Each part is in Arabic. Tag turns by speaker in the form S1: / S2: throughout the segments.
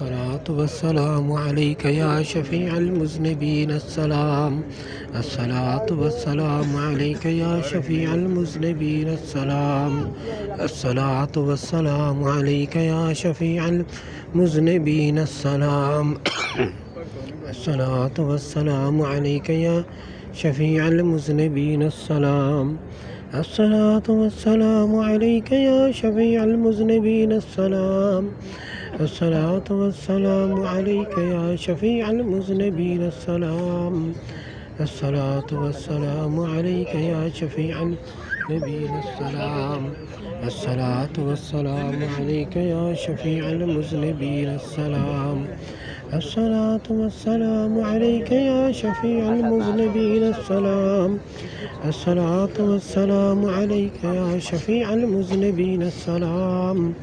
S1: الصلاة والسلام عليك يا شفيع المذنبين السلام. الصلاة والسلام عليك يا شفيع المذنبين السلام. الصلاة والسلام عليك يا شفيع المذنبين السلام. الصلاة والسلام عليك يا شفيع المذنبين السلام. الصلاة والسلام عليك يا شفيع المذنبين السلام. الصلاة والسلام عليك يا شفيع المذنبين السلام. الصلاة والسلام عليك يا شفيع المذنبين السلام. الصلاة والسلام عليك يا شفيع المذنبين السلام. الصلاة والسلام عليك يا شفيع المذنبين السلام. الصلاة والسلام عليك يا شفيع المذنبين السلام.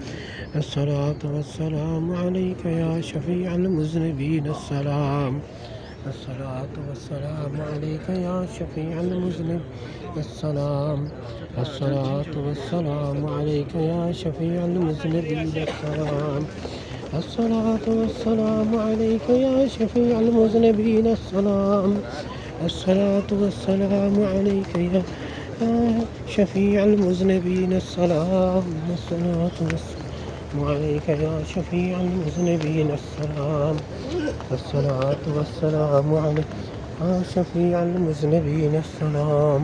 S1: الصلاة والسلام عليك يا شفيع المذنبين السلام. الصلاة والسلام عليك يا شفيع المذنبين السلام. الصلاة والسلام عليك يا شفيع المذنبين السلام. الصلاة والسلام عليك يا شفيع المذنبين السلام. الصلاة والسلام عليك يا شفيع المذنبين السلام. الصلاة والسلام عليك يا شفيع المذنبين السلام. الصلاة والسلام عليك يا شفيع المذنبين السلام.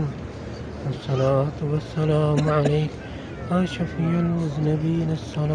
S1: الصلاة والسلام عليك يا شفيع المذنبين السلام.